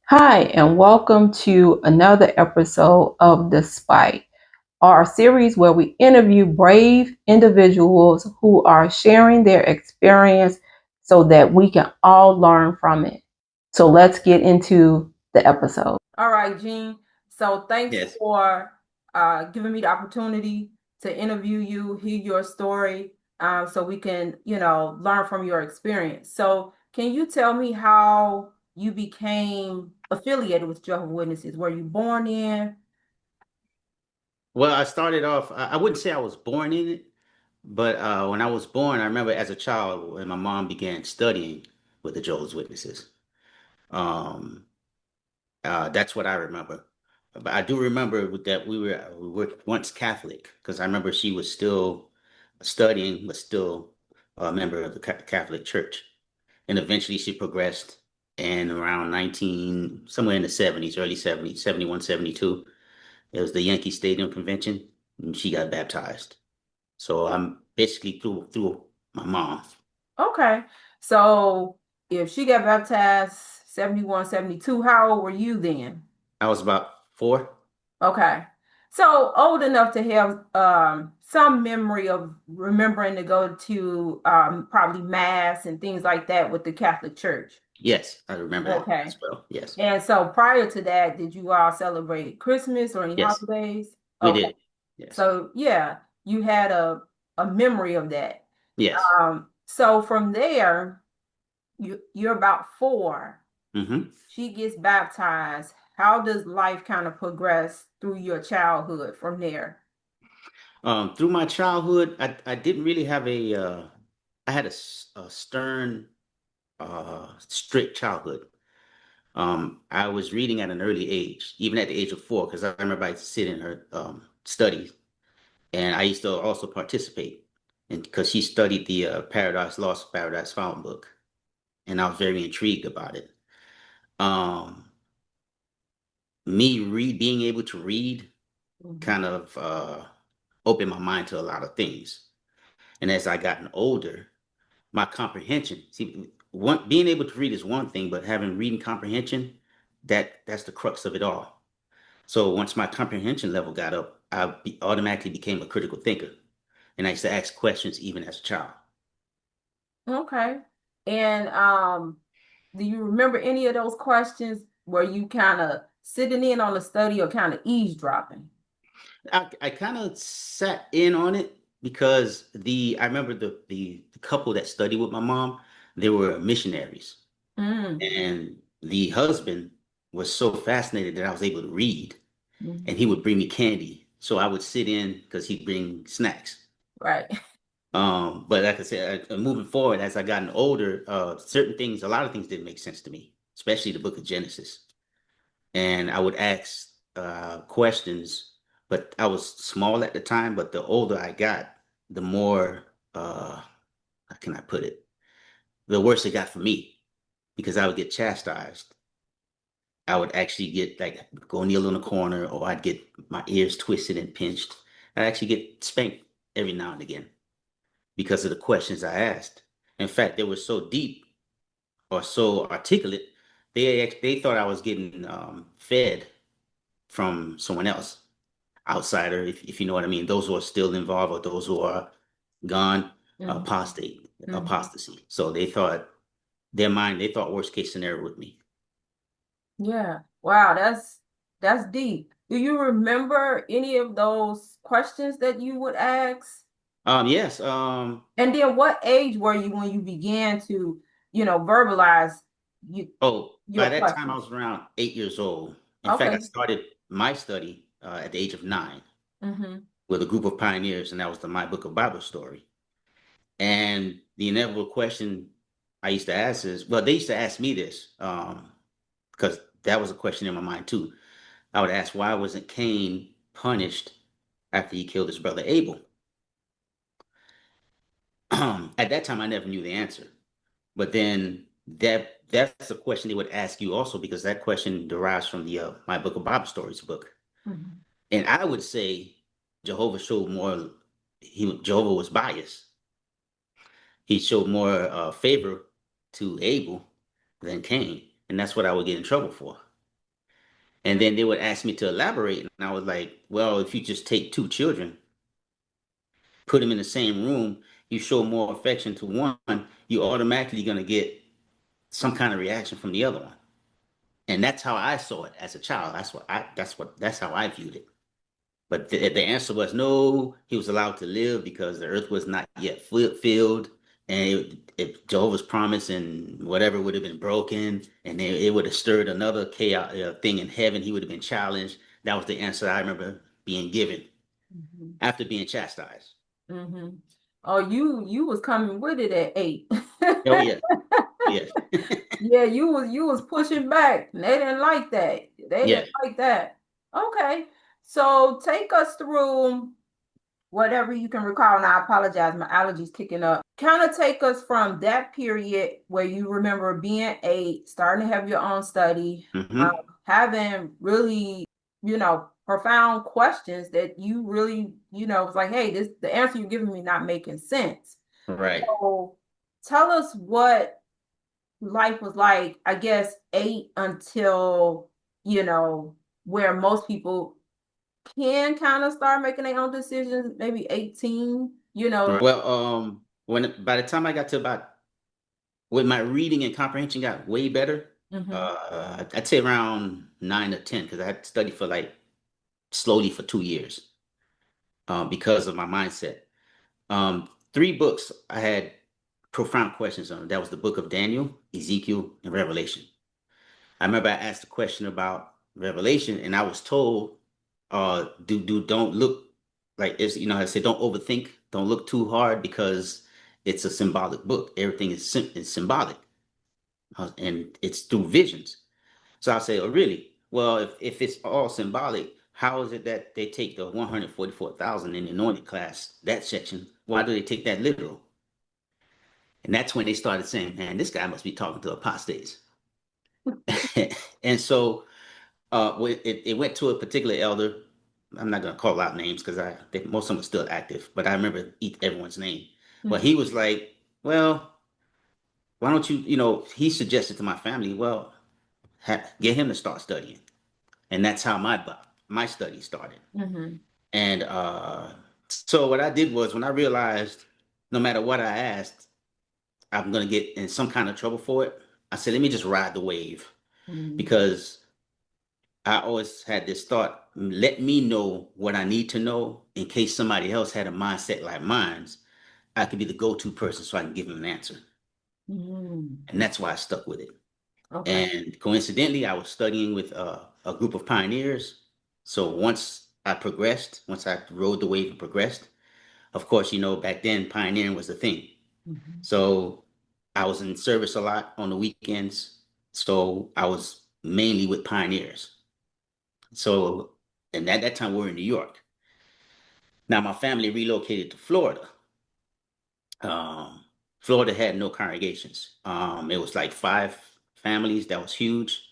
Hi, and welcome to another episode of Despite, our series where we interview brave individuals who are sharing their experience so that we can all learn from it. So let's get into the episode. All right, Jean. So thanks Yes. for giving me the opportunity to interview you, hear your story, so we can, learn from your experience. So can you tell me how you became affiliated with Jehovah's Witnesses? Were you born in? Well, I started off, I wouldn't say I was born in it, but when I was born, I remember as a child when my mom began studying with the Jehovah's Witnesses. Um, that's what I remember. But I do remember that we were once Catholic because I remember she was still studying, but still a member of the Catholic Church. And eventually she progressed and around 19, somewhere in the 70s, early 70s, 71, 72. It was the Yankee Stadium convention, and she got baptized. So I'm basically through my mom. Okay. So if she got baptized 71, 72, how old were you then? I was about 4. Okay. So old enough to have some memory of remembering to go to probably mass and things like that with the Catholic Church. Yes, I remember that Okay. as well. Yes, And so prior to that, did you all celebrate Christmas or any yes, holidays? we Okay. did. Yes, So yeah, you had a memory of that. yes. So from there, you're about 4. hmm She gets baptized. How does life kind of progress through your childhood from there? Through my childhood, I didn't really have I had a stern, strict childhood. I was reading at an early age, even at the age of 4, because I remember I used to sit in her study. And I used to also participate, and because she studied the Paradise Lost, Paradise Found book, and I was very intrigued about it. Um, being able to read Mhm. kind of opened my mind to a lot of things. And as I gotten older, my comprehension, see, being able to read is one thing, but having reading comprehension, that's the crux of it all. So once my comprehension level got up, automatically became a critical thinker, and I used to ask questions even as a child. Okay. And do you remember any of those questions where you kind of sitting in on the study or kind of eavesdropping? I kind of sat in on it because I remember the couple that studied with my mom, they were missionaries. Mm. And the husband was so fascinated that I was able to read, and he Mhm. would bring me candy. So I would sit in because he'd bring snacks. Right. But like I said, moving forward, as I gotten older, certain things, a lot of things didn't make sense to me, especially the book of Genesis. And I would ask questions, but I was small at the time. But the older I got, the more how can I put it? The worse it got for me because I would get chastised. I would actually get like go kneel in the corner, or I'd get my ears twisted and pinched. I'd actually get spanked every now and again because of the questions I asked. In fact, they were so deep or so articulate, they thought I was getting fed from someone else. Outsider, if you know what I mean, those who are still involved or those who are gone, Mhm. Mhm. apostasy. So they thought worst case scenario with me. Yeah. Wow, that's deep. Do you remember any of those questions that you would ask? Yes. And then what age were you when you began to, verbalize you By your that time I questions? was around 8 years old. In fact, I Okay. started my study at the age of 9 Mm-hmm. with a group of pioneers, and that was the My Book of Bible Story. And the inevitable question I used to ask is, well, they used to ask me this, because that was a question in my mind too. I would ask, why wasn't Cain punished after he killed his brother Abel? At that time, I never knew the answer. But then that's a question they would ask you also because that question derives from the My Book of Bible Stories book. Mm-hmm. And I would say Jehovah showed more. Jehovah was biased. He showed more favor to Abel than Cain, and that's what I would get in trouble for. And then they would ask me to elaborate. And I was like, well, if you just take two children, put them in the same room, you show more affection to one, you automatically going to get some kind of reaction from the other one. And that's how I saw it as a child. That's how I viewed it. But the answer was no, he was allowed to live because the earth was not yet filled. And if Jehovah's promise and whatever would have been broken, and it would have stirred another chaos thing in heaven, he would have been challenged. That was the answer I remember being given after being chastised. Mm-hmm. Oh, you was coming with it at 8. Oh yeah, yeah, Yeah, you was pushing back. They didn't like that. They yeah. didn't like that. Okay. So take us through whatever you can recall. And I apologize, my allergies kicking up. Kind of take us from that period where you remember being 8, starting to have your own study, Hmm. having really, profound questions that you really, was like, hey, the answer you're giving me not making sense. Right. So tell us what life was like, I guess, 8 until, where most people can kind of start making their own decisions, maybe 18. Well, when by the time I got to about when my reading and comprehension got way better, Mm-hmm. I'd say around 9 or 10, because I had studied for like slowly for 2 years, because of my mindset. 3 books I had profound questions on. That was the book of Daniel, Ezekiel, and Revelation. I remember I asked a question about Revelation, and I was told, don't look like it's, I said, don't overthink, don't look too hard because it's a symbolic book. Everything is symbolic, and it's through visions. So I'll say, oh, really? Well, if it's all symbolic, how is it that they take the 144,000 in the anointed class, that section? Why do they take that literal? And that's when they started saying, man, this guy must be talking to apostates. And so it went to a particular elder. I'm not going to call out names because most of them are still active, but I remember everyone's name. Well, he was like, well, why don't you, he suggested to my family, well, get him to start studying. And that's how my study started. Mm-hmm. And so what I did was when I realized no matter what I asked, I'm going to get in some kind of trouble for it. I said, let me just ride the wave, Mm-hmm. because I always had this thought, let me know what I need to know in case somebody else had a mindset like mine's. I could be the go-to person so I can give them an answer. Mm-hmm. And that's why I stuck with it. Okay. And coincidentally, I was studying with a group of pioneers. So once I rode the wave and progressed, of course, back then pioneering was the thing. Mm-hmm. So I was in service a lot on the weekends. So I was mainly with pioneers. So, and at that time we were in New York. Now my family relocated to Florida. Um, Florida had no congregations. It was like 5 families. That was huge.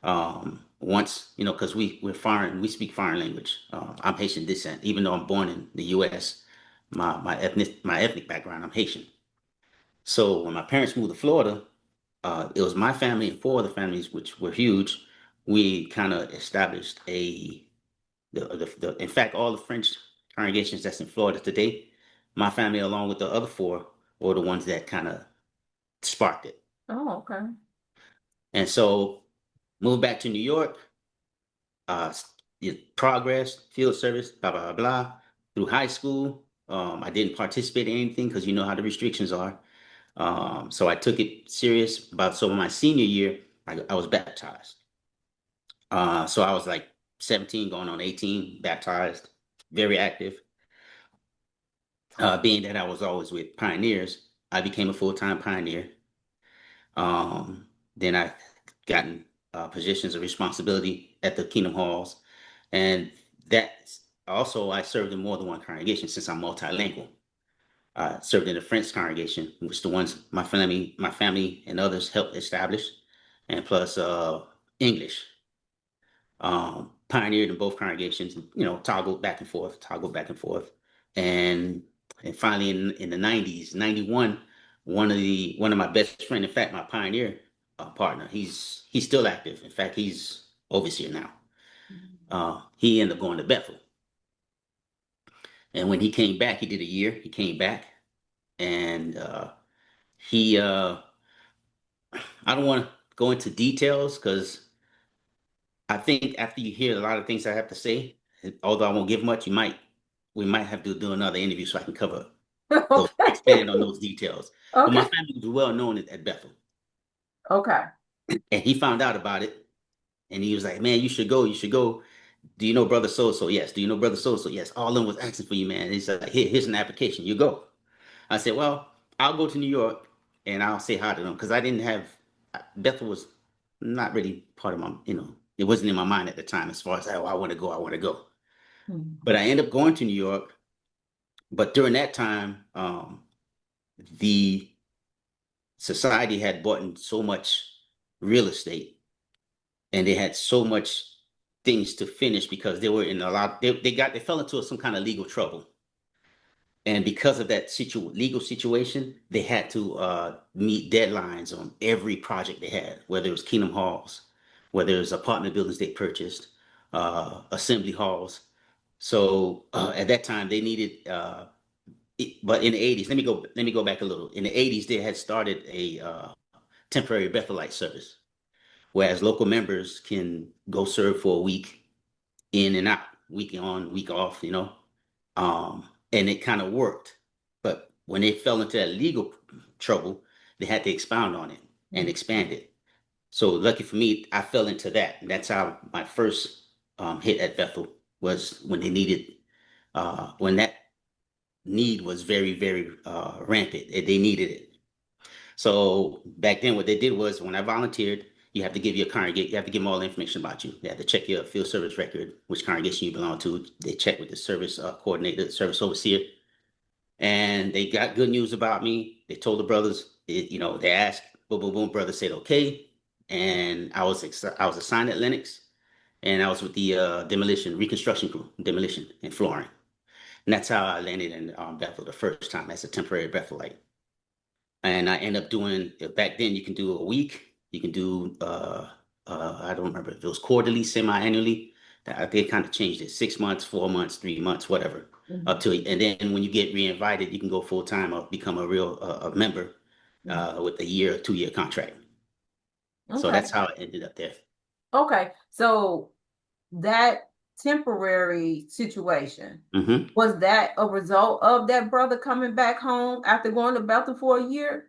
Once, because we're foreign, we speak foreign language. I'm Haitian descent, even though I'm born in the U.S. My ethnic background, I'm Haitian. So when my parents moved to Florida, it was my family and 4 other families, which were huge. We kind of established in fact, all the French congregations that's in Florida today, my family, along with the other 4, were the ones that kind of sparked it. Oh, okay. And so moved back to New York, progress, field service, blah, blah, blah, blah. Through high school, I didn't participate in anything because you know how the restrictions are. So I took it serious. So in my senior year, I was baptized. So I was like 17, going on 18, baptized, very active. Being that I was always with pioneers, I became a full-time pioneer. Then I gotten positions of responsibility at the Kingdom Halls, and that also I served in more than one congregation since I'm multilingual. I served in the French congregation, which the ones my family and others helped establish, and plus English. Pioneered in both congregations, toggled back and forth, and finally in the 90s, 91, one of my best friend, in fact, my pioneer partner, he's still active. In fact, he's overseer now. he ended up going to Bethel. And when he came back, he did a year. He came back, and he I don't want to go into details because I think after you hear a lot of things I have to say, although I won't give much, we might have to do another interview so I can cover those, Okay. expand on those details. But my Okay. family was well known at Bethel, Okay. and he found out about it, and he was like, "Man, you should go. You should go. Do you know brother so so? Yes. Do you know brother so so? Yes. All of them was asking for you, man." And he said, Here's an application. You go." I said, "Well, I'll go to New York and I'll say hi to them because I didn't have Bethel was not really part of my, it wasn't in my mind at the time as far as, oh, I want to go, I want to go." Mhm. But I ended up going to New York. But during that time, the society had bought in so much real estate and they had so much things to finish because they were in a lot, they fell into some kind of legal trouble. And because of that legal situation, they had to meet deadlines on every project they had, whether it was Kingdom Halls, whether it was apartment buildings they purchased, assembly halls. So at that time, they needed. But in the '80s, Let me go back a little. In the '80s, they had started a temporary Bethelite service, whereas local members can go serve for a week in and out, week on, week off, and it kind of worked. But when they fell into that legal trouble, they had to expound on it and Mhm. expand it. So lucky for me, I fell into that. And that's how my first hit at Bethel was when they needed, when that need was very, very rampant. They needed it. So back then, what they did was when I volunteered, you have to give your congregation, you have to give them all the information about you. They have to check your field service record, which congregation you belong to. They check with the service coordinator, the service overseer, and they got good news about me. They told the brothers, they asked, boom, boom, boom. Brother said okay, and I was assigned at Lennox, and I was with the demolition reconstruction crew, demolition and flooring, and that's how I landed in Bethel the first time as a temporary Bethelite. And I end up doing back then you can do a week, you can do I don't remember if it was quarterly, semi-annually. They kind of changed it 6 months, 4 months, 3 months, whatever. Up Mhm. to and then when you get re-invited, you can go full time or become a real a member Mhm. with a year or 2 year contract. So Okay. that's how I ended up there. Okay. So that temporary situation, Hmm. was that a result of that brother coming back home after going to Bethel for a year?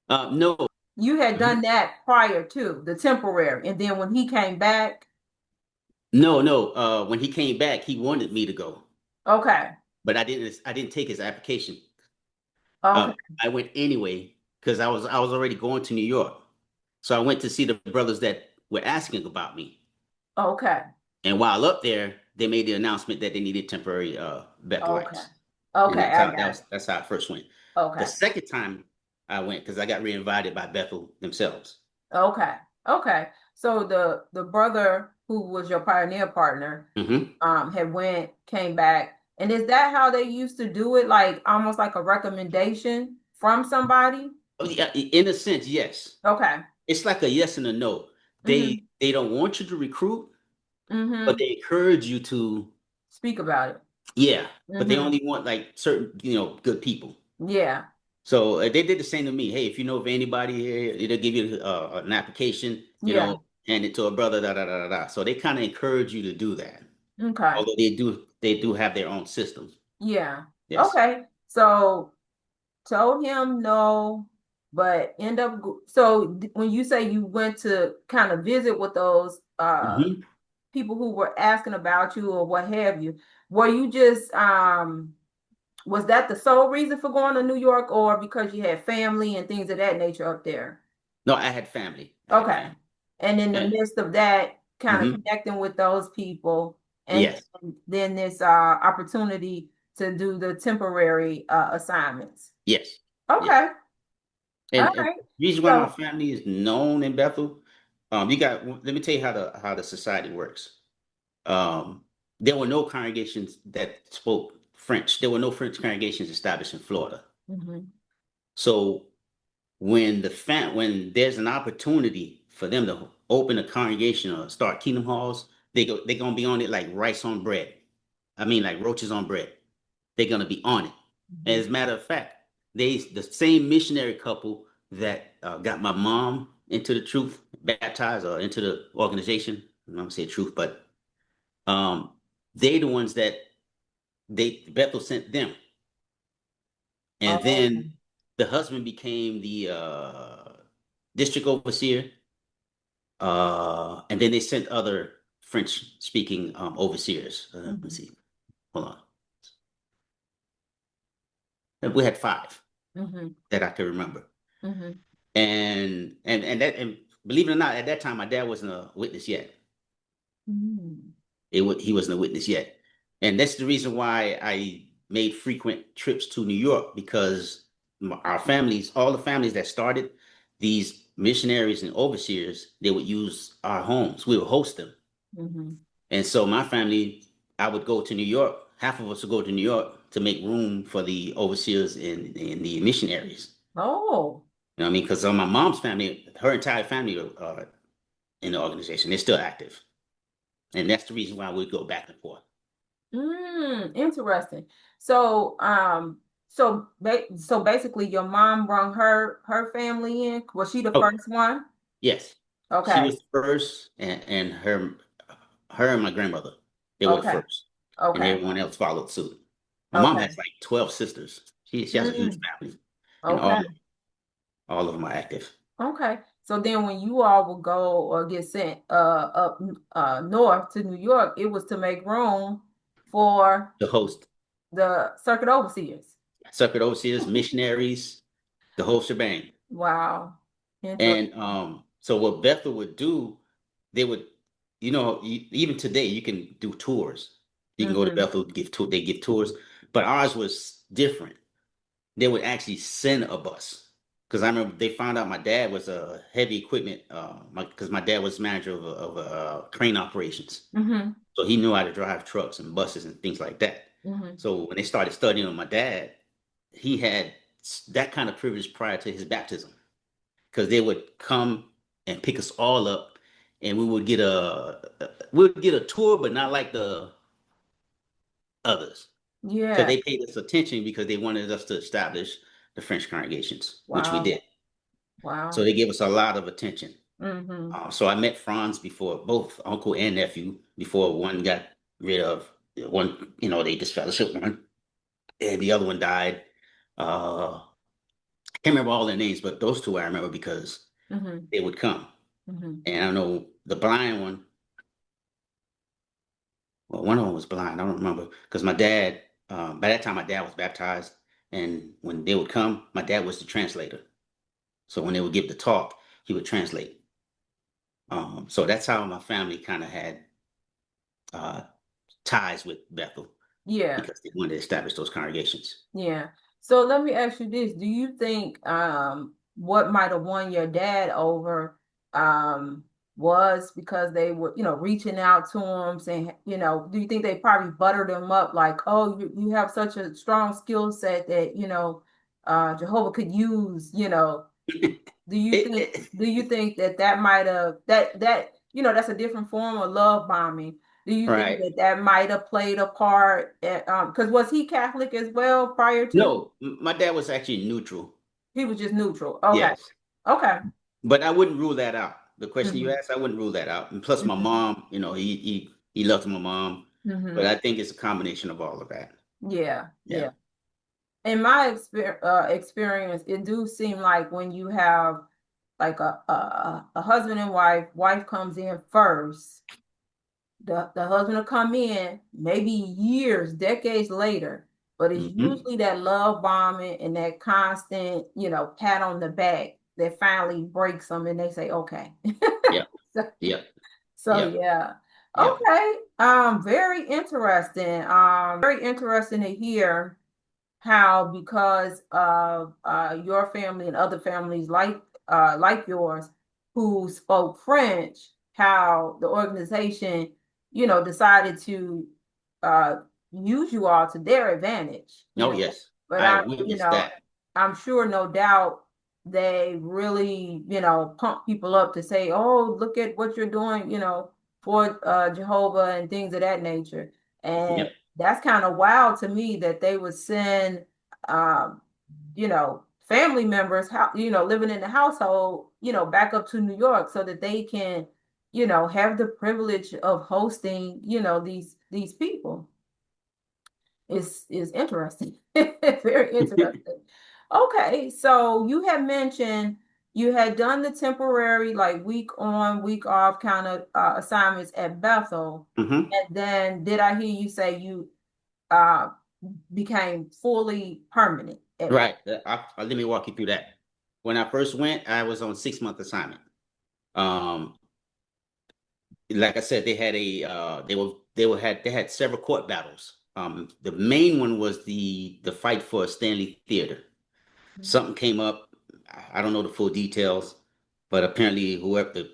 No. You had Mhm. done that prior to the temporary, and then when he came back, No, no. When he came back, he wanted me to go, okay, but I didn't take his application. okay, I went anyway because I was already going to New York. So I went to see the brothers that were asking about me. okay, And while up there, they made the announcement that they needed temporary okay, Bethelites. And okay, I got it. that's how I first went. The Okay, second time I went, because I got reinvited by Bethel themselves. okay, okay. So the brother who was your pioneer partner, Hmm. came back, and is that how they used to do it? Like almost like a recommendation from somebody? Oh, yeah, in a sense, yes. Okay. It's like a yes and a no. Mm-hmm. They don't want you to recruit, but Mm-hmm. they encourage you to, Speak about it. yeah. But they Mm-hmm. only want like certain, good people. Yeah. So they did the same to me. Hey, if you know of anybody here, it'll give you an application, Yeah. hand it to a brother, da da da da da. So they kind of encourage you to do that. Okay. Although they do have their own system. Yeah. Yes. Okay. So told him no, but when you say you went to kind of visit with those Hmm. people who were asking about you or what have you, were you just was that the sole reason for going to New York, or because you had family and things of that nature up there? No, I had family. I had Okay. family. And in the And midst of that, kind of hmm connecting with those people, and yes, then this opportunity to do the temporary assignments. yes, yes. Okay. All And right. the reason why my So, family is known in Bethel, you got. Let me tell you how the society works. Um, there were no congregations that spoke French. There were no French congregations established in Florida. mhm, So when there's an opportunity for them to open a congregation or start kingdom halls, they're gonna be on it like rice on bread. I mean, like roaches on bread. They're gonna be on it. Mhm. As a matter of fact, the same missionary couple that got my mom into the truth, baptized or into the organization. I'm not gonna say truth, but um, they the ones that Bethel sent them, and Oh, then the husband became the district overseer, and then they sent other French speaking overseers. Let me mhm, see, hold on, we had five mhm, that I can remember. mhm, And believe it or not, at that time my dad wasn't a witness yet. mhm. He wasn't a witness yet, and that's the reason why I made frequent trips to New York because our families, all the families that started these missionaries and overseers, they would use our homes. We would host them, Mhm. and so my family, I would go to New York. Half of us would go to New York to make room for the overseers and the missionaries. Oh. You know what I mean? Because on my mom's family, her entire family are in the organization. They're still active. And that's the reason why we go back and forth. Interesting. So, so basically, your mom brought her family in. Was she the Oh, first one? yes. She Okay. was the first, and her and my grandmother, they were the Okay. first. And Okay. everyone else followed suit. My mom Okay. has like 12 sisters. She has a huge Mm, family, and okay. all of them are active. Okay. So then when you all would go or get sent up north to New York, it was to make room for The host, the circuit overseers. circuit overseers, missionaries, the whole shebang. Wow. And Interesting. so what Bethel would do, they would, even today you can do tours. You can go to Mm-hmm. Bethel, they give tours, but ours was different. They would actually send a bus because I remember they found out my dad was a heavy equipment, because my dad was manager of crane operations, Mm-hmm. so he knew how to drive trucks and buses and things like that. Mm-hmm. So when they started studying on my dad, he had that kind of privilege prior to his baptism because they would come and pick us all up, and we would get a tour, but not like the others, because Yeah. they paid us attention because they wanted us to establish the French congregations, which we Wow. did. So Wow. they gave us a lot of attention. Mm-hmm. So I met Franz before, both uncle and nephew, before one got rid of one. They disfellowshipped one, and the other one died. I can't remember all their names, but those two I remember because Mm-hmm. they would come. Mm-hmm. And I know the blind one. Well, one of them was blind. I don't remember because my dad. By that time, my dad was baptized, and when they would come, my dad was the translator. So when they would give the talk, he would translate. So that's how my family kind of had uh, ties with Bethel Yeah. because they wanted to establish those congregations. Yeah. So let me ask you this. Do you think what might have won your dad over was because they were, reaching out to him saying, do you think they probably buttered him up like, oh, you have such a strong skill set that, Jehovah could use, do you It, think it, that might have that that's a different form of love bombing. Do you think right? that might have played a part? Because was he Catholic as well prior to? No, my dad was actually neutral. He was just neutral. Okay. Yes, Okay. but I wouldn't rule that out. The question you Hmm. asked, I wouldn't rule that out. And plus, my Hmm. mom, he loved my mom, but Hmm. I think it's a combination of all of that. Yeah. Yeah. Yeah. In my experience, it do seem like when you have like a husband and wife comes in first. The husband will come in maybe years, decades later, but it's Hmm. usually that love bombing and that constant, pat on the back that finally breaks them and they say, okay. Yep. so, Yep. so Yep. yeah. Yep. Okay. Very interesting. Very interesting to hear how because of your family and other families like yours who spoke French, how the organization, decided to uh, use you all to their advantage, Oh, yes. But I witnessed that. I'm sure no doubt they really, pump people up to say, oh, look at what you're doing, for Jehovah and things of that nature. And Yep. that's kind of wild to me that they would send, um, family members, how living in the household, back up to New York so that they can, have the privilege of hosting, these people. Is interesting. Very interesting. Okay, so you had mentioned you had done the temporary, like week on, week off kind of assignments at Bethel, Hmm. and then did I hear you say you uh became fully permanent at Bethel? Right. Let me walk you through that. When I first went, I was on 6 month assignment. Um, like I said, they had they had several court battles. The main one was the fight for Stanley Theater. Something came up. I don't know the full details, but apparently whoever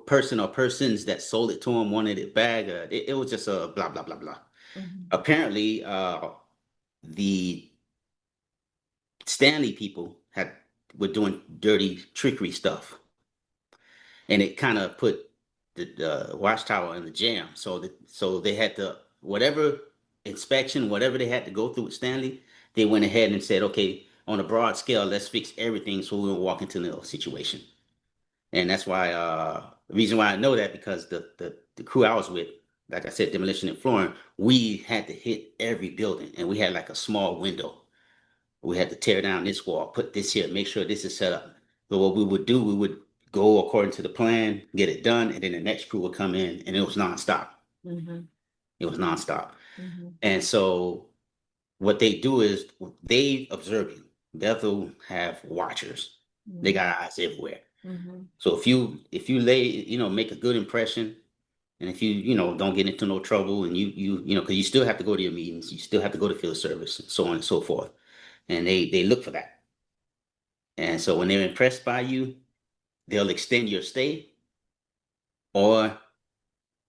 person or persons that sold it to him wanted it back. It was just a blah blah blah blah. Mhm. Apparently, the Stanley people had were doing dirty trickery stuff, and it kind of put the watchtower in the jam. So they had to whatever inspection, whatever they had to go through with Stanley, they went ahead and said, okay, on a broad scale, let's fix everything so we don't walk into the situation. And that's why the reason why I know that because the crew I was with, like I said, demolition and flooring, we had to hit every building, and we had like a small window. We had to tear down this wall, put this here, make sure this is set up. So what we would do, we would go according to the plan, get it done, and then the next crew would come in, and it was nonstop. Mhm. It was nonstop. Mhm. And so what they do is they observe you. Bethel have watchers. They Mhm. got eyes everywhere. Mhm. So if you make a good impression, and if you don't get into no trouble, and because you still have to go to your meetings, you still have to go to field service, and so on and so forth, and they look for that. And so when they're impressed by you, they'll extend your stay, or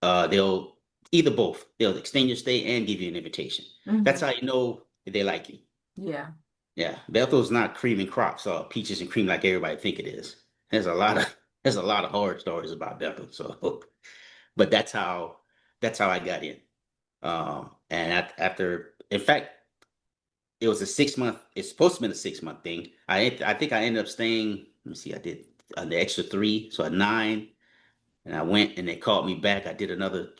they'll either both. They'll extend your stay and give you an invitation. That's Mhm. how you know that they like you. Yeah. Yeah, Bethel's not cream and crops or peaches and cream like everybody think it is. There's a lot of there's a lot of horror stories about Bethel. So, but that's how I got in. And after, in fact, it was a 6 month. It's supposed to be a 6 month thing. I think I ended up staying. Let me see. I did the extra three, so a nine, and I went and they called me back. I did another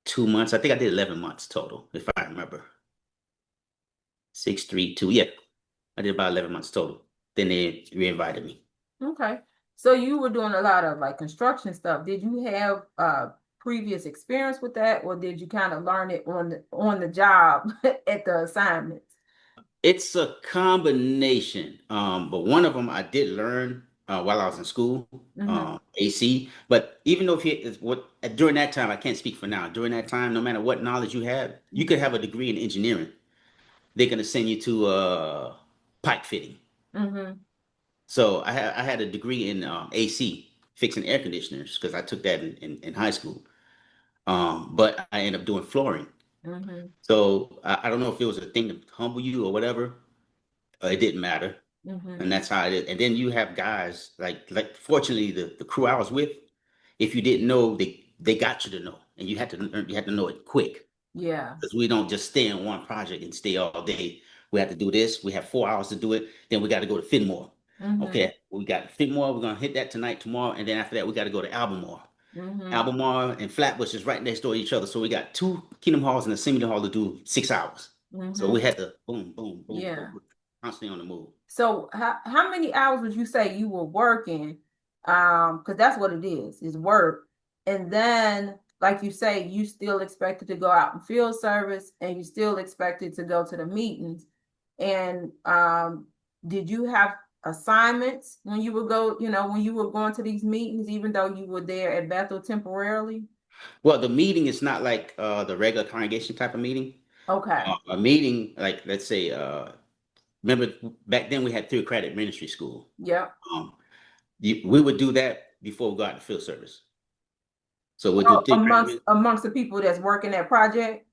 2 months. I think I did 11 months total, if I remember. 6, 3, 2. Yeah, I did about 11 months total. Then they reinvited me. Okay. So you were doing a lot of like construction stuff. Did you have previous experience with that, or did you kind of learn it on the job at the assignments? It's a combination. But one of them I did learn while I was in school, Mm-hmm. AC. But even though if you is what during that time, I can't speak for now. During that time, no matter what knowledge you have, you could have a degree in engineering. They're gonna send you to pipe fitting. Mm-hmm. So I had a degree in AC, fixing air conditioners, because I took that in high school. But I ended up doing flooring. Mm-hmm. So I don't know if it was a thing to humble you or whatever. It didn't matter. Mm-hmm. And that's how it is. And then you have guys like fortunately the crew I was with, if you didn't know, they got you to know. And you had to know it quick. Yeah. Because we don't just stay in one project and stay all day. We have to do this. We have 4 hours to do it. Then we got to go to Fenmore. Mm-hmm. Okay, we got Fenmore. We're gonna hit that tonight, tomorrow, and then after that, we got to go to Albemarle. Mm-hmm. Albemarle and Flatbush is right next door to each other. So we got two Kingdom Halls and a Assembly Hall to do 6 hours. So we Mm-hmm. had to boom, boom, boom, boom, Yeah. constantly on the move. So how many hours would you say you were working? Because that's what it is work. And then, like you say, you still expected to go out in field service and you still expected to go to the meetings. And did you have assignments when you would go, when you were going to these meetings, even though you were there at Bethel temporarily? Well, the meeting is not like the regular congregation type of meeting. Okay. A meeting, like let's say, remember back then we had theocratic ministry school. Yep. Um, we would do that before we go out to field service. So we'll do Oh, theocratic. amongst the people that's working that project.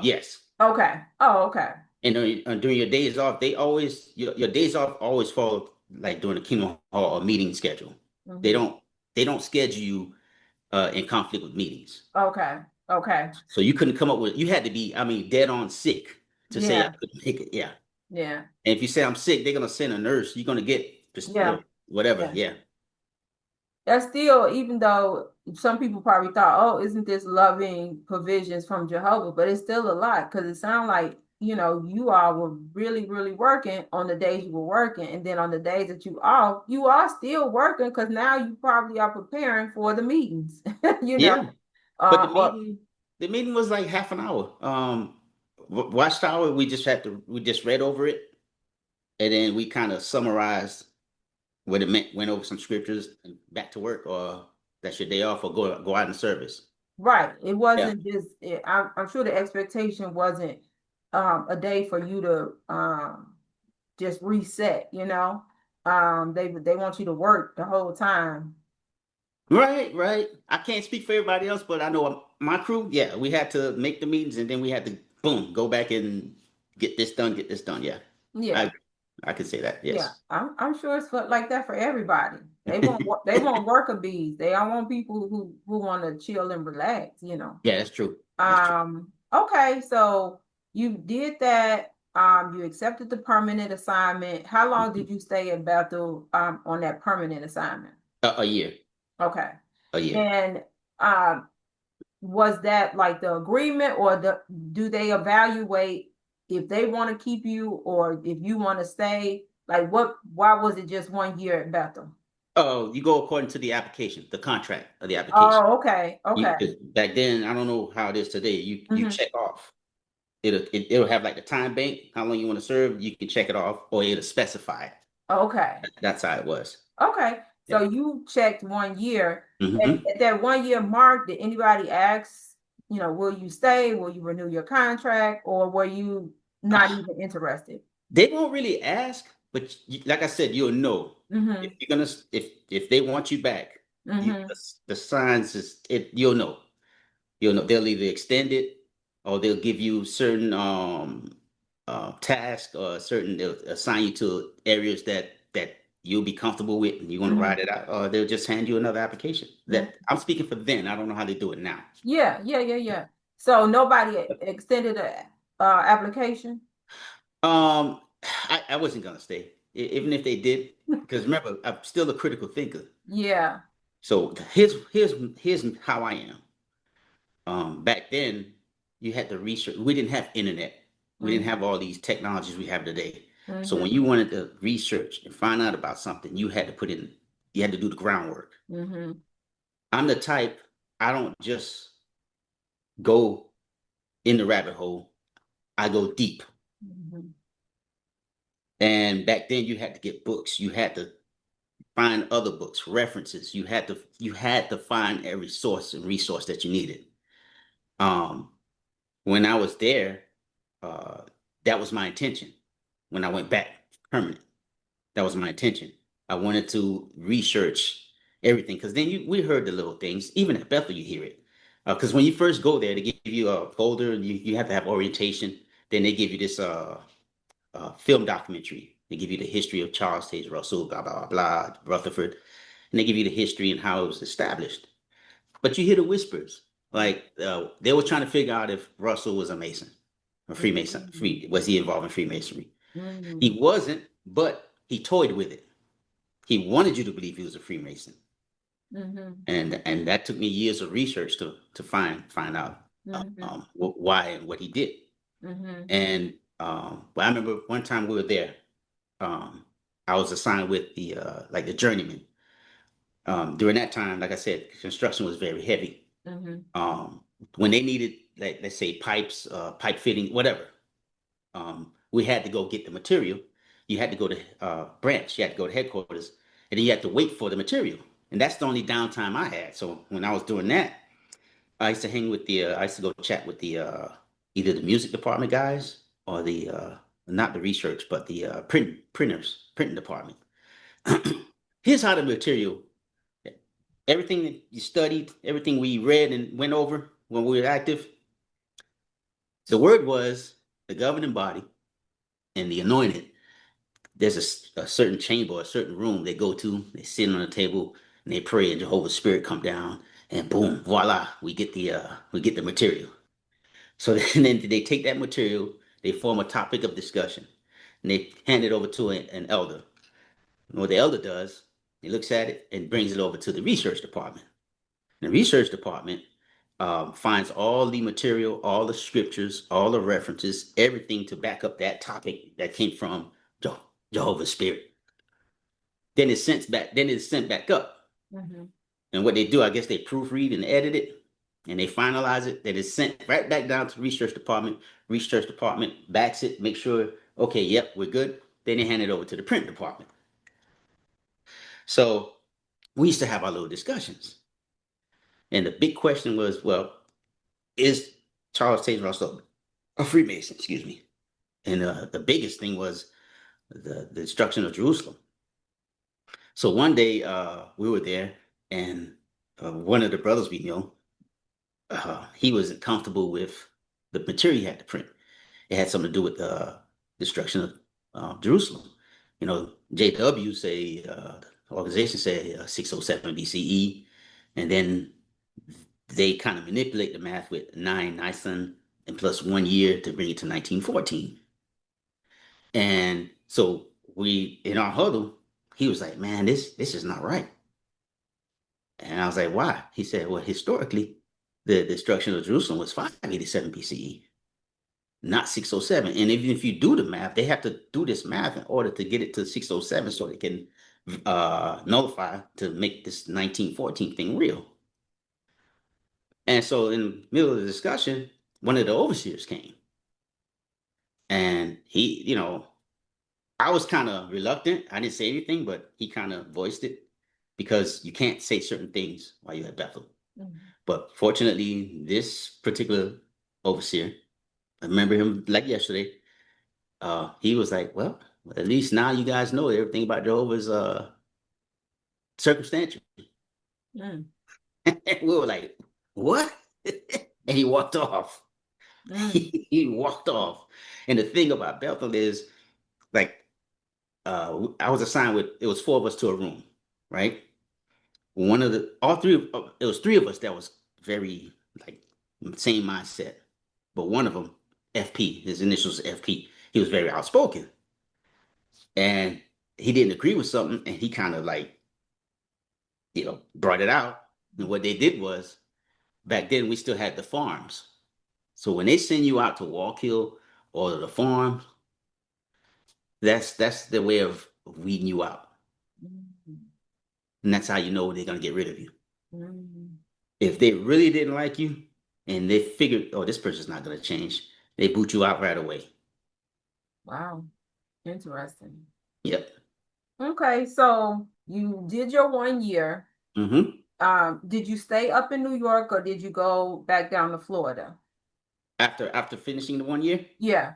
Yes, Okay. Oh, okay. and during your days off, they always your days off always fall like during the Kingdom Hall or meeting schedule. They Mm-hmm. don't they don't schedule you in conflict with meetings. Okay. Okay. So you couldn't come up with, you had to be, I mean, dead on sick to say I Yeah. couldn't make it. Yeah. Yeah. And if you say I'm sick, they're gonna send a nurse. You're gonna get Yeah. whatever. Yeah. Yeah. That's still, even though some people probably thought, oh, isn't this loving provisions from Jehovah? But it's still a lot because it sounds like, you all were really, really working on the days you were working. And then on the days that you off, you are still working because now you probably are preparing for the meetings, you know. Yeah. But Or the meeting was like half an hour. Watchtower, we just read over it, and then we kind of summarized what it meant, went over some scriptures, and back to work, or that's your day off, or go out in service. right. It Yeah. wasn't just, I'm sure the expectation wasn't a day for you to just reset, they want you to work the whole time. Right, right. I can't speak for everybody else, but I know my crew, yeah, we had to make the meetings and then we had to boom, go back and get this done, get this done. Yeah. I Yeah. I could say that. Yeah, Yes. I'm sure it's like that for everybody. They want worker bees. They don't want people who want to chill and relax. Yeah, that's true. That's true. Okay, so you did that. You accepted the permanent assignment. How long did you stay at Bethel on that permanent assignment? A year. Okay. A year. And um was that like the agreement, or do they evaluate if they want to keep you or if you want to stay? Like why was it just 1 year at Bethel? Oh, you go according to the application, the contract of the application. Oh, okay. Okay. 'Cause back then, I don't know how it is today. You Hmm. check off. It'll have like the time bank, how long you want to serve. You can check it off, or it'll specify it. Okay. That's how it was. Okay. So Yeah. you checked 1 year. Hmm. At that 1 year mark, did anybody ask, will you stay? Will you renew your contract? Or were you not even interested? They won't really ask, but like I said, you'll know if Mm-hmm. you're gonna if they want you back. Mm-hmm. The signs is it. You'll know. You'll know. They'll either extend it or they'll give you certain tasks or certain they'll assign you to areas that you'll be comfortable with and you want to Mm-hmm. ride it out, or they'll just hand you another application. That Mm-hmm. I'm speaking for then. I don't know how they do it now. Yeah, yeah, yeah, yeah. So nobody extended a application? Um, I wasn't gonna stay, even if they did, because remember, I'm still a critical thinker. Yeah. So here's how I am. Back then, you had to research. We didn't have internet. We didn't have Mm-hmm. all these technologies we have today. So when Mm-hmm. you wanted to research and find out about something, you had to do the groundwork. Mm-hmm. I'm the type, I don't just go in the rabbit hole. I go deep. Mm-hmm. And back then, you had to get books. You had to find other books, references. You had to find every source and resource that you needed. Um, when I was there, uh, that was my intention. When I went back permanent, that was my intention. I wanted to research everything because then we heard the little things. Even at Bethel, you hear it. Because when you first go there, they give you a folder. You have to have orientation. Then they give you this film documentary. They give you the history of Charles Taze Russell, blah blah blah, Rutherford, and they give you the history and how it was established. But you hear the whispers, like they were trying to figure out if Russell was a Mason, a Freemason. Mm-hmm. Was he involved in Freemasonry? Mm-hmm. He wasn't, but he toyed with it. He wanted you to believe he was a Freemason, Mm-hmm. and that took me years of research to find out Mm-hmm. why and what he did. Mm-hmm. And but I remember one time we were there. I was assigned with the like the journeyman. During that time, like I said, construction was very heavy. Mm-hmm. Um, when they needed, like let's say pipes, pipe fitting, whatever, we had to go get the material. You had to go to branch. You had to go to headquarters, and then you had to wait for the material. And that's the only downtime I had. So when I was doing that, I used to hang with the. I used to go chat with the either the music department guys or the not the research, but the printing department. Here's how the material, everything that you studied, everything we read and went over when we were active. The word was the governing body and the anointed. There's a certain chamber, a certain room they go to. They sit on a table and they pray, and Jehovah's Spirit come down and boom, voila, we get the material. So then they take that material, they form a topic of discussion, and they hand it over to an elder. And what the elder does, he looks at it and brings it over to the research department. The research department finds all the material, all the scriptures, all the references, everything to back up that topic that came from Jehovah's Spirit. Then it's sent back. Then it's sent back up. Mm-hmm. And what they do, I guess they proofread and edit it, and they finalize it. Then it's sent right back down to the research department. Research department backs it, make sure, okay, yep, we're good. Then they hand it over to the print department. So we used to have our little discussions. And the big question was, well, is Charles Taze Russell a Freemason? Excuse me. And the biggest thing was the destruction of Jerusalem. So one day we were there, and one of the brothers we knew, he wasn't comfortable with the material he had to print. It had something to do with the destruction of Jerusalem. You know, JWs say, the organization say 607 BCE, and then they kind of manipulate the math with 9 Nisan and plus 1 year to bring it to 1914. And so we, in our huddle, he was like, man, this is not right. And I was like, why? He said, well, historically, the destruction of Jerusalem was 587 BCE, not 607. And even if you do the math, they have to do this math in order to get it to 607 so they can nullify to make this 1914 thing real. And so in the middle of the discussion, one of the overseers came. And he, you know, I was kind of reluctant. I didn't say anything, but he kind of voiced it because you can't say certain things while you're at Bethel. Mm-hmm. But fortunately, this particular overseer, I remember him like yesterday, he was like, well, at least now you guys know everything about Jehovah is circumstantial. Mm. And we were like, what? And he walked off. Mm. He walked off. And the thing about Bethel is, like, I was assigned with, it was 4 of us to a room, right? One of the, all three, it was 3 of us that was very, like, same mindset. But one of them, FP, his initials FP, he was very outspoken. And he didn't agree with something, and he kind of like, you know, brought it out. And what they did was, back then we still had the farms. So when they send you out to Walkill or the farm, that's the way of weeding you out. Mm-hmm. And that's how you know they're going to get rid of you. Mm-hmm. If they really didn't like you and they figured, oh, this person's not going to change, they boot you out right away. Wow. Interesting. Yep. Okay, so you did your 1 year. Mm-hmm. Did you stay up in New York or did you go back down to Florida? After finishing the 1 year? Yeah.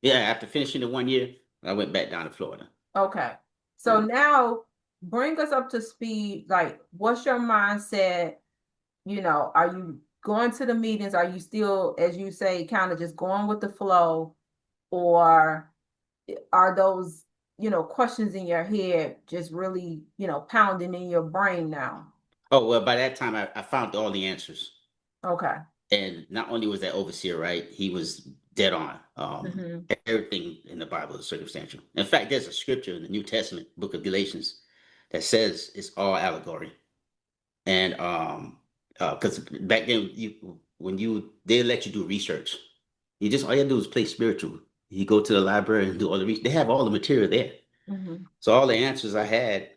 Yeah, after finishing the 1 year, I went back down to Florida. Okay. So now bring us up to speed. Like, what's your mindset? You know, are you going to the meetings? Are you still, as you say, kind of just going with the flow? Or are those, you know, questions in your head just really, you know, pounding in your brain now? Oh, well, by that time, I found all the answers. Okay. And not only was that overseer right, he was dead on. Mm-hmm. Everything in the Bible is circumstantial. In fact, there's a scripture in the New Testament, book of Galatians, that says it's all allegory. And because back then, they let you do research, all you have to do is play spiritual. You go to the library and do all the research. They have all the material there. Mm-hmm. So all the answers I had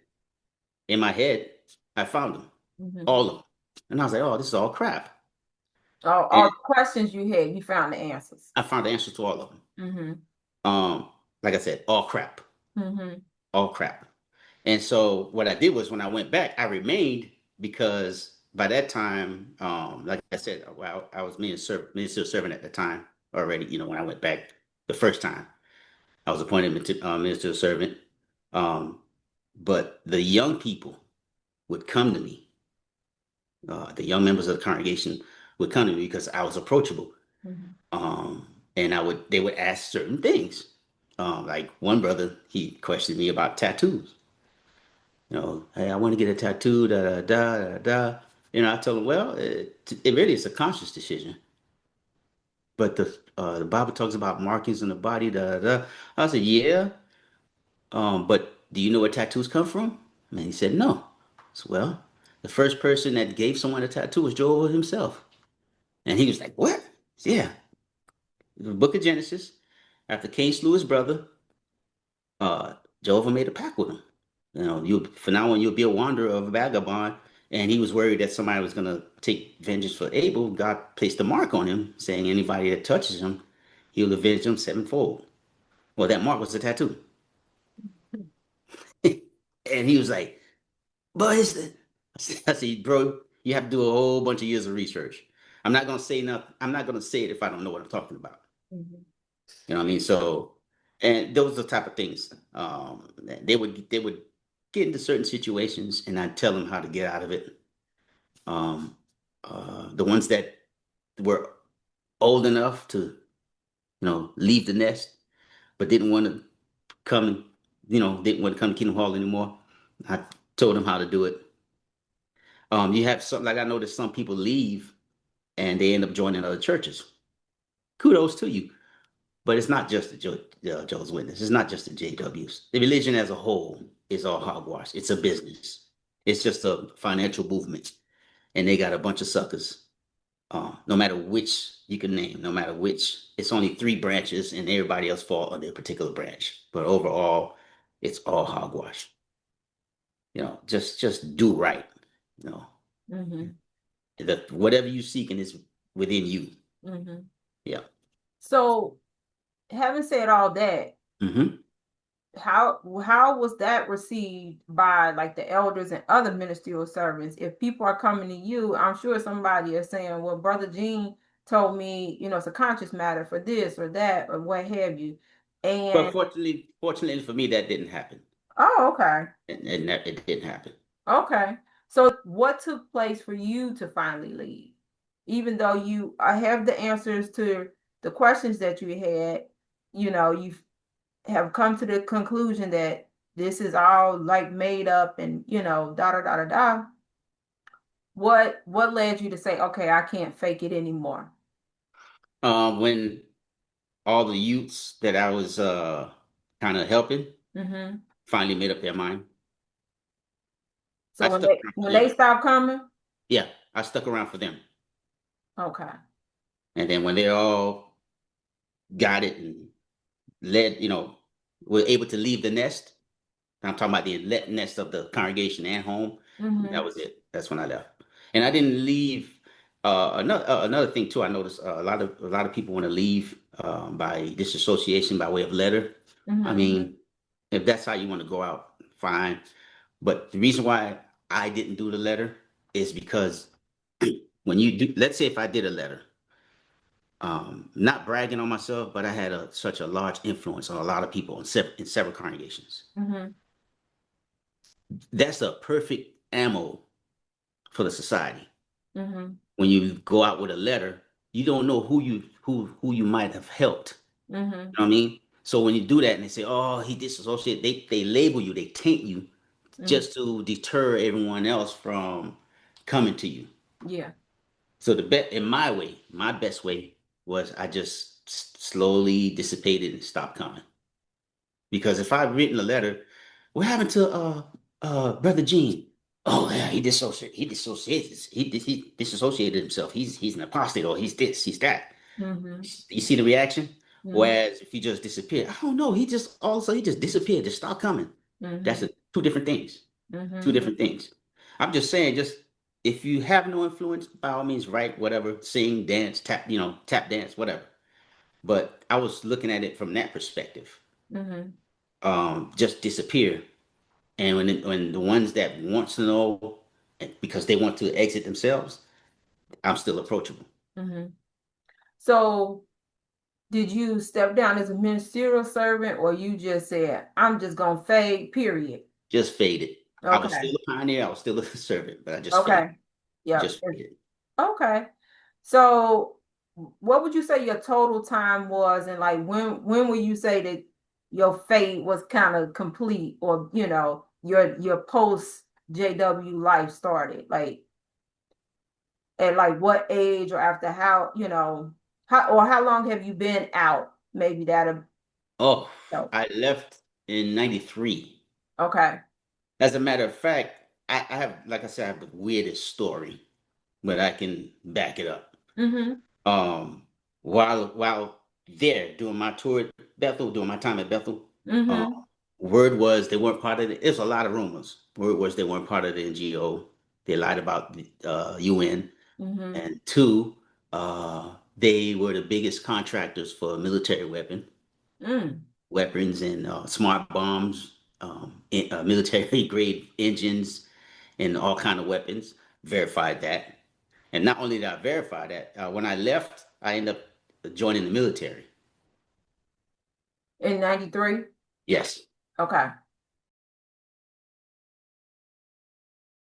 in my head, I found them, mm-hmm. all of them. And I was like, oh, this is all crap. All the questions you had, you found the answers. I found the answers to all of them. Mm-hmm. Like I said, all crap. Mm-hmm. All crap. And so what I did was when I went back, I remained because by that time, like I said, well, I was ministerial servant at the time already. You know, when I went back the first time, I was appointed ministerial servant. But the young people would come to me. The young members of the congregation would come to me because I was approachable. Mm-hmm. And they would ask certain things. Like one brother, he questioned me about tattoos. You know, hey, I want to get a tattoo, da da da da da. I told him, well, it really is a conscious decision. But the Bible talks about markings in the body. Da, da, da. I said, yeah. But do you know where tattoos come from? And he said, no. I said, well, the first person that gave someone a tattoo was Jehovah himself. And he was like, what? Yeah. The book of Genesis, after Cain slew his brother, uh, Jehovah made a pact with him. You from now on you'll be a wanderer of a vagabond. And he was worried that somebody was going to take vengeance for Abel. God placed a mark on him, saying anybody that touches him, he'll avenge him sevenfold. Well, that mark was a tattoo. And he was like, but it's the... I said, bro, you have to do a whole bunch of years of research. I'm not going to say nothing. I'm not going to say it if I don't know what I'm talking about. Mm-hmm. You know what I mean? So, and those are the type of things. They would get into certain situations, and I'd tell them how to get out of it. Um, the ones that were old enough to, leave the nest, but didn't want to come, didn't want to come to Kingdom Hall anymore. I told them how to do it. You have some, like I noticed some people leave and they end up joining other churches. Kudos to you. But it's not just the Jehovah's Witness. It's not just the JWs. The religion as a whole is all hogwash. It's a business. It's just a financial movement. And they got a bunch of suckers. No matter which you can name, no matter which, it's only 3 branches and everybody else fall under a particular branch. But overall, it's all hogwash. Just do right. You know, Mm-hmm. whatever you seeking is within you. Mm-hmm. Yeah. So, having said all that, Mm-hmm. how was that received by like the elders and other ministerial servants? If people are coming to you, I'm sure somebody is saying, well, Brother Gene told me, it's a conscious matter for this or that or what have you. But And fortunately for me, that didn't happen. oh, okay. It didn't happen. Okay. So what took place for you to finally leave? Even though you have the answers to the questions that you had, you have come to the conclusion that this is all like made up and, da da da da da. What led you to say, okay, I can't fake it anymore? When all the youths that I was kind of helping Mm-hmm. finally made up their mind, So I when stuck they around for when they them. stop coming, Yeah, I stuck around for them. okay. And then when they all got it and led, were able to leave the nest, I'm talking about the nest of the congregation and home. Mm-hmm. That was it. That's when I left. And I didn't leave. Another thing too, I noticed a lot of people want to leave by disassociation by way of letter. I Mm-hmm. mean, if that's how you want to go out, fine. But the reason why I didn't do the letter is because when you do, let's say if I did a letter, not bragging on myself, but I had such a large influence on a lot of people in several congregations. Mm-hmm. That's a perfect ammo for the society. Mm-hmm. When you go out with a letter, you don't know who you might have helped. Mm-hmm. You know what I mean? So when you do that and they say, "Oh, he disassociated," they label you, they taint you, Mm-hmm. just to deter everyone else from coming to you. Yeah. So my best way was I just slowly dissipated and stopped coming. Because if I'd written a letter, what happened to Brother Gene? Oh yeah, he disassociated himself. He's an apostate, or he's this, he's that. Mm-hmm. You see the reaction? Mm-hmm. Whereas if he just disappeared, I don't know, he just disappeared, just stopped coming. That's Mm-hmm. two different things. Two Mm-hmm. different things. I'm just saying, just if you have no influence, by all means, write whatever, sing, dance, tap dance, whatever. But I was looking at it from that perspective. Mm-hmm. Just disappear. And when the ones that wants to know because they want to exit themselves, I'm still approachable. Mm-hmm. So did you step down as a ministerial servant or you just said, I'm just gonna fade, period? Just faded. I was Okay. still a pioneer. I was still a servant, but I just faded. Okay. Yep. Just faded. Okay. So what would you say your total time was and like when would you say that your fate was kind of complete or your post JW life started? Like At like what age, or after how, how long have you been out? Maybe that'll Oh, help. I left in 93. Okay. As a matter of fact, I have, like I said, I have the weirdest story, but I can back it up. Mm-hmm. Um, while there doing my tour at Bethel, doing my time at Bethel, uh, Mm-hmm. word was they weren't part of it. There's a lot of rumors. Word was they weren't part of the NGO. They lied about the UN. Mm-hmm. And two, they were the biggest contractors for military Mm. weapons and smart bombs, military grade engines, and all kind of weapons. Verified that. And not only did I verify that, when I left, I ended up joining the military. In 93? Yes. Okay.